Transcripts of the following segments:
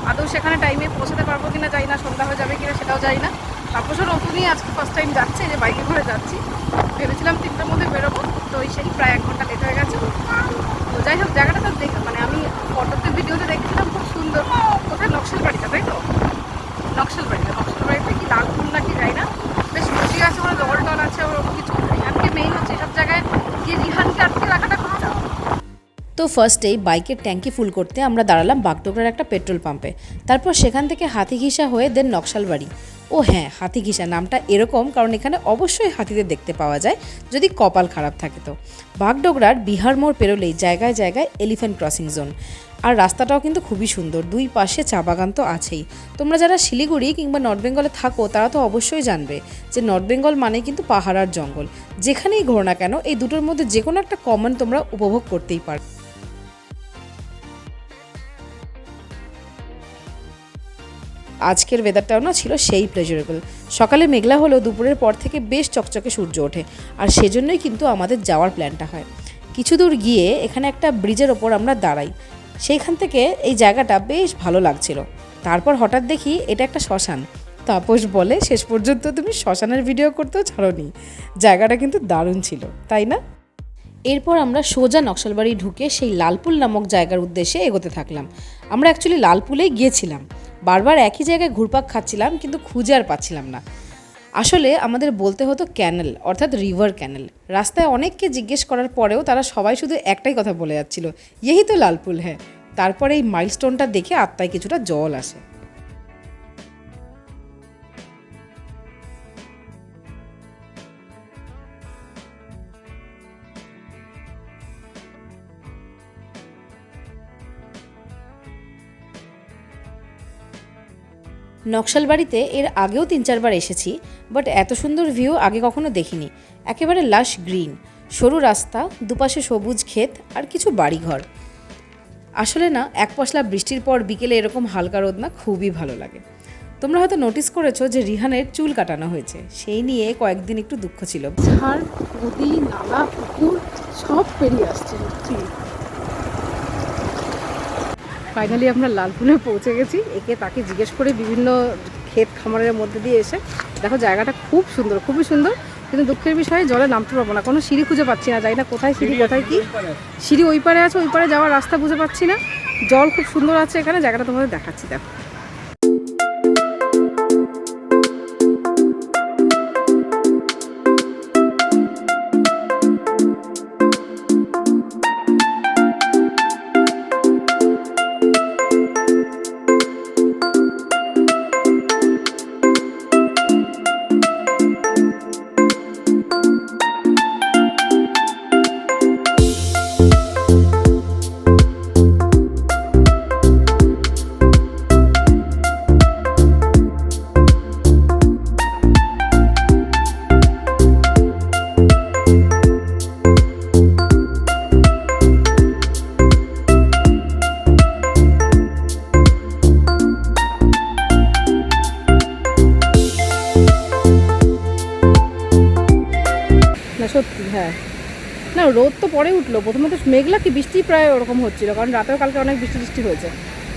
আদৌ সেখানে টাইমে পৌঁছাতে পারবো কিনা জানি না, সন্ধ্যা হয়ে যাবে কিনা সেটাও জানি না। তাপসও নতুনই আজকে ফার্স্ট টাইম যাচ্ছে, যে বাইকে করে যাচ্ছি। ভেবেছিলাম 3টার মধ্যে বেরোবো, তো সেই প্রায় 1 ঘন্টা লেট হয়ে গেছে। তো যাই হোক, জায়গাটা তো মানে আমি ফটোতে ভিডিওতে দেখছিলাম খুব সুন্দর। কোথায়? নকশালবাড়িটা, তাই তো? নকশালবাড়িতে কি লালপুর নাকি যাই না, বেশ নদী আছে, ওরা জল টল আছে, ওরকম কিছু। রিহানকে মেইন হচ্ছে এসব জায়গায় গিয়ে রিহানকে আটকে রাখাটা খুব চাপ। তো ফার্স্টেই বাইকের ট্যাঙ্কি ফুল করতে আমরা দাঁড়ালাম বাগডোগরার একটা পেট্রোল পাম্পে। তারপর সেখান থেকে হাতিঘিসা হয়ে দেন নকশালবাড়ি। ও হ্যাঁ, হাতিঘিসা নামটা এরকম কারণ এখানে অবশ্যই হাতিদের দেখতে পাওয়া যায়, যদি কপাল খারাপ থাকে তো। বাগডোগরার বিহার মোড় পেরোলেই জায়গায় জায়গায় এলিফ্যান্ট ক্রসিং জোন। আর রাস্তাটাও কিন্তু খুবই সুন্দর, দুই পাশে চা বাগান তো আছেই। তোমরা যারা শিলিগুড়ি কিংবা নর্থ বেঙ্গলে থাকো তারা তো অবশ্যই জানবে যে নর্থ বেঙ্গল মানে কিন্তু পাহাড় আর জঙ্গল। যেখানেই ঘোরো না কেন, এই দুটোর মধ্যে যে কোনো একটা কমন তোমরা উপভোগ করতেই পারো। আজকের ওয়েদারটাও না ছিল সেই প্লেজারেবল। সকালে মেঘলা হলেও দুপুরের পর থেকে বেশ চকচকে সূর্য ওঠে, আর সেজন্যই কিন্তু আমাদের যাওয়ার প্ল্যানটা হয়। কিছু দূর গিয়ে এখানে একটা ব্রিজের ওপর আমরা দাঁড়াই। সেইখান থেকে এই জায়গাটা বেশ ভালো লাগছিল। তারপর হঠাৎ দেখি এটা একটা শ্মশান। তাপস বলে, শেষ পর্যন্ত তুমি শ্মশানের ভিডিও করতেও ছাড়োনি। জায়গাটা কিন্তু দারুণ ছিল, তাই না? এরপর আমরা সোজা নকশালবাড়ি ঢুকে সেই লালপুল নামক জায়গার উদ্দেশ্যে এগোতে থাকলাম। আমরা অ্যাকচুয়ালি লালপুলেই গিয়েছিলাম। বারবার একই জায়গায় ঘুরপাক খাচ্ছিলাম, কিন্তু খুঁজে আর পাচ্ছিলাম না। আসলে আমাদের বলতে হতো ক্যানেল, অর্থাৎ রিভার ক্যানেল। রাস্তায় অনেককে জিজ্ঞেস করার পরেও তারা সবাই শুধু একটাই কথা বলে যাচ্ছিল, ইয়েই তো লালপুল। হ্যাঁ, তারপরে এই মাইলস্টোনটা দেখে আত্মায় কিছুটা জল আসে। নকশালবাড়িতে এর আগেও 3-4 বার এসেছি, বাট এত সুন্দর ভিউ আগে কখনো দেখিনি। একেবারে লাশ গ্রিন, সরু রাস্তা, দুপাশে সবুজ ক্ষেত আর কিছু বাড়িঘর। আসলে না, এক পশলা বৃষ্টির পর বিকেলে এরকম হালকা রোদ না খুবই ভালো লাগে। তোমরা হয়তো নোটিস করেছো যে রিহানের চুল কাটানো হয়েছে, সেই নিয়ে কয়েকদিন একটু দুঃখ ছিল। ঝাড়, নদী, নালা, পুকুর সব পেরিয়ে আসছে। ফাইনালি আমরা লালপুলে পৌঁছে গেছি। একে তাকে জিজ্ঞেস করে বিভিন্ন ক্ষেত খামারের মধ্যে দিয়ে এসে দেখো জায়গাটা খুব সুন্দর, খুবই সুন্দর। কিন্তু দুঃখের বিষয়ে জলে নামতে পারবো না, কোনো সিঁড়ি খুঁজে পাচ্ছি না। জানি না কোথায় সিঁড়ি, কোথায় কি। সিঁড়ি ওই পারে আছে, ওই পারে যাওয়ার রাস্তা বুঝে পাচ্ছি না। জল খুব সুন্দর আছে এখানে, জায়গাটা তোমাদের দেখাচ্ছি। দেখো সত্যি, হ্যাঁ না, রোদ তো পরে উঠলো। প্রথমত মেঘলা কি বৃষ্টি প্রায় ওরকম হচ্ছিলো, কারণ রাতেও কালকে অনেক বৃষ্টি হয়েছে।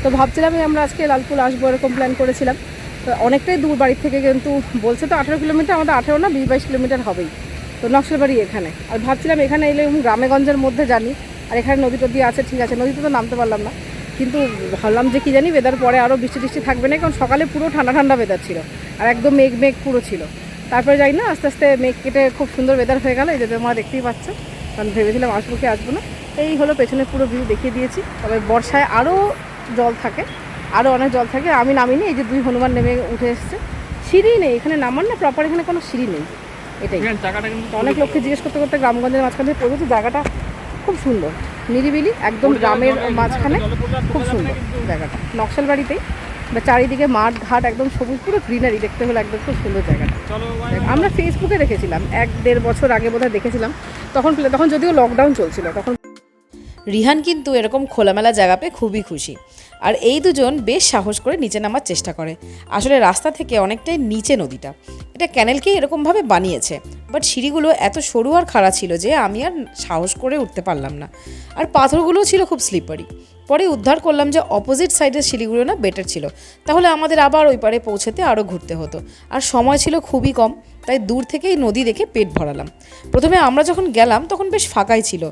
তো ভাবছিলাম আমরা আজকে লালপুল আসবো, এরকম প্ল্যান করেছিলাম। তো অনেকটাই দূর বাড়ির থেকে, কিন্তু বলছে তো 18 কিলোমিটার, আমাদের 18 না 20-22 কিলোমিটার হবেই। তো নকশালবাড়ি এখানে, আর ভাবছিলাম এখানে এলে গ্রামেগঞ্জের মধ্যে জানি, আর এখানে নদী টদী আছে, ঠিক আছে, নদীতে তো নামতে পারলাম না। কিন্তু ভাবলাম যে কি জানি ওয়েদার পরে আরও বৃষ্টি থাকবে না, কারণ সকালে পুরো ঠান্ডা ওয়েদার ছিল, আর একদম মেঘ পুরো ছিল। তারপরে যাই না, আস্তে আস্তে মেঘ কেটে খুব সুন্দর ওয়েদার হয়ে গেল। এই যে তোমরা দেখতেই পাচ্ছ, কারণ ভেবেছিলাম আসবো না। এই হলো পেছনে পুরো ভিউ দেখিয়ে দিয়েছি। তবে বর্ষায় আরও জল থাকে, আরও অনেক জল থাকে। আমি নামিনি, এই যে 2 হনুমান নেমে উঠে এসছে। সিঁড়ি নেই এখানে নামার, না প্রপার এখানে কোনো সিঁড়ি নেই। এটাই অনেক লোককে জিজ্ঞেস করতে গ্রামগঞ্জের মাঝখান থেকে পড়েছি। জায়গাটা খুব সুন্দর, নিরিবিলি, একদম গ্রামের মাঝখানে, খুব সুন্দর জায়গাটা। নকশালবাড়িতেই চারিদিকে মাঠ ঘাট, একদম সবুজ, পুরো গ্রিনারি, দেখতে হলো একদম খুব সুন্দর জায়গাটা। আমরা ফেসবুকে দেখেছিলাম 1-1.5 বছর আগে বোধহয় দেখেছিলাম, তখন যদিও লকডাউন চলছিল তখন। রিহান কিন্তু এরকম খোলামেলা জায়গা পেয়ে খুবই খুশি, আর এই দুজন বেশ সাহস করে নিচে নামার চেষ্টা করে। আসলে রাস্তা থেকে অনেকটাই নিচে নদীটা, এটা ক্যানেলকেই এরকমভাবে বানিয়েছে। বাট সিঁড়িগুলো এত সরু আর খাড়া ছিল যে আমি আর সাহস করে উঠতে পারলাম না, আর পাথরগুলোও ছিল খুব স্লিপারি, পরে উদ্ধার করলাম যে অপোজিট সাইডের সিঁড়িগুলো না বেটার ছিল, তাহলে আমাদের আবার ওই পারে পৌঁছাতে আরও ঘুরতে হতো, আর সময় ছিল খুবই কম, তাই দূর থেকেই নদী দেখে পেট ভরালাম। প্রথমে আমরা যখন গেলাম তখন বেশ ফাঁকাই ছিল,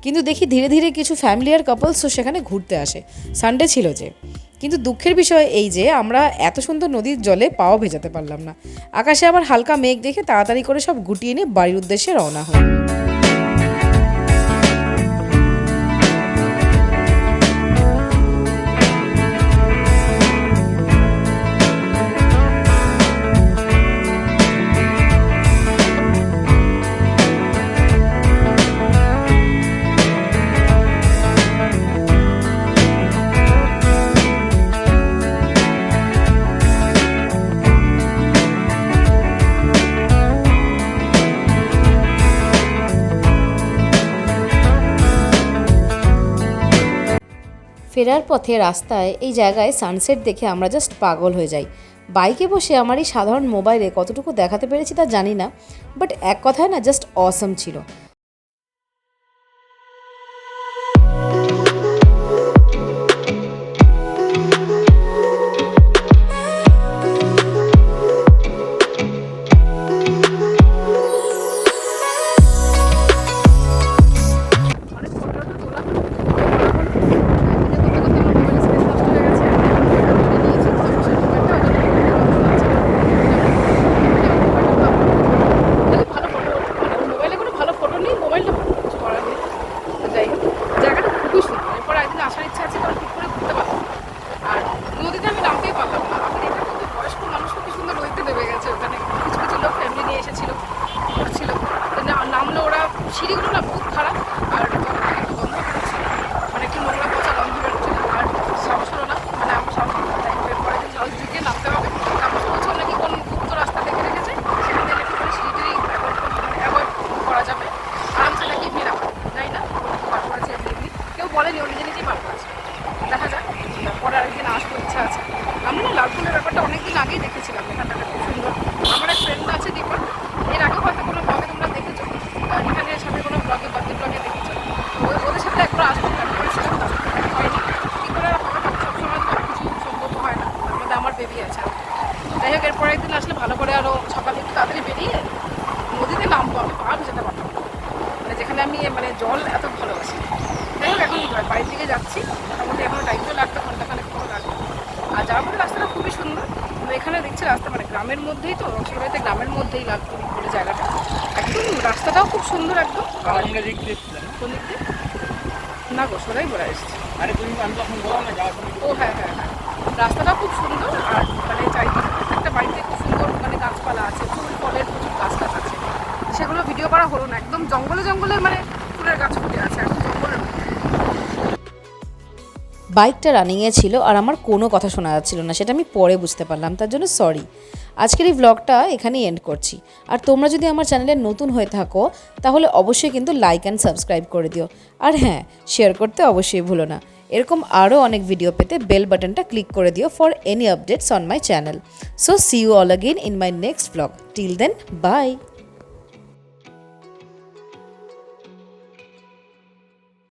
কিন্তু দেখি ধীরে ধীরে কিছু ফ্যামিলি আর কাপলসও সেখানে ঘুরতে আসে, সানডে ছিল যে। কিন্তু দুঃখের বিষয় এই যে আমরা এত সুন্দর নদীর জলে পাও ভেজাতে পারলাম না। আকাশে আবার হালকা মেঘ দেখে তাড়াতাড়ি করে সব গুটিয়ে নিয়ে বাড়ির উদ্দেশ্যে রওনা হই। ফেরার পথে রাস্তায় এই জায়গায় সানসেট দেখে আমরা জাস্ট পাগল হয়ে যাই। বাইকে বসে আমার এই সাধারণ মোবাইলে কতটুকু দেখাতে পেরেছি তা জানি না, বাট এক কথায় না জাস্ট অসম ছিল। সিঁড়িগুলো না খুব খারাপ, আর মানে একটু নোংরা পচা গন্ধ বেরোচ্ছিল, আর সাহস হলো না, মানে আমার সাহস পরে জল ঢুকে নামতে হবে। তারপর বলছো নাকি কোন গুপ্ত রাস্তা দেখে রেখেছে, সেখান থেকে একটু করে সিঁড়িটি অ্যাভয়েড করা যাবে, আরামসে নাকি এমনি নামা যাই না, বার করেছে এমনি, কেউ বলেনি, ও নিজে নিজেই বার করেছে। দেখা যাক, পরে আরেকদিন আসবো, ইচ্ছা আছে। আমি না লালপুরের ব্যাপারটা অনেকদিন আগেই দেখেছিলাম, এখানটাটা খুব সুন্দর। আমার এক ফ্রেন্ড আছে দীপক, এর আগেও হয়তো কোনো ব্লগে তোমরা দেখেছো, এখানের সাথে কোনো ব্লগে বার্থডে ব্লগে দেখেছো, ওদের সাথে একবার আসবো, হয়নি কী করে হবে, সবসময় তো কিছু সম্ভব হয় না, তার মধ্যে আমার বেবি আছে। যাই হোক, এরপরে একদিন আসলে ভালো করে আরও সকালে একটু তাড়াতাড়ি বেরিয়ে নদীতে নামবো, আমি পা ভেজাতে পারতাম, মানে যেখানে আমি মানে জল এত ভালোবাসি। যাই হোক, এখন বাড়ির দিকে যাচ্ছি, মোটামুটি এখনো টাইম তো লাগবে, ঘন্টাখানেক মতো লাগবে। আর যাওয়ার পরে রাস্তাটা খুবই সুন্দর, এখানে দেখছি রাস্তা মানে গ্রামের মধ্যেই তো, রসিকবাড়িতে গ্রামের মধ্যেই লালপুর বলে জায়গাটা, একদম রাস্তাটাও খুব সুন্দর একদম। কোন দিক দিয়ে না গো, সোজাই বলে এসেছি। ও হ্যাঁ হ্যাঁ হ্যাঁ, রাস্তাটাও খুব সুন্দর, আর মানে চারিদিকে প্রত্যেকটা বাড়িতে খুব সুন্দর মানে গাছপালা আছে, ফুল ফলের প্রচুর গাছ টাছ আছে, সেগুলো ভিডিও করা হলো না, একদম জঙ্গলে জঙ্গলে মানে ফুলের গাছ ফুটে আছে, একদম জঙ্গলের মধ্যে। বাইকটা রানিংয়ে ছিল আর আমার কোনো কথা শোনা যাচ্ছিল না, সেটা আমি পরে বুঝতে পারলাম, তার জন্য সরি। আজকের এই ব্লগটা এখানেই এন্ড করছি। আর তোমরা যদি আমার চ্যানেলে নতুন হয়ে থাকো তাহলে অবশ্যই কিন্তু লাইক অ্যান্ড সাবস্ক্রাইব করে দিও, আর হ্যাঁ, শেয়ার করতে অবশ্যই ভুলো না। এরকম আরও অনেক ভিডিও পেতে বেল বাটনটা ক্লিক করে দিও for any updates on my channel. So see you all again in my next blog. Till then, by.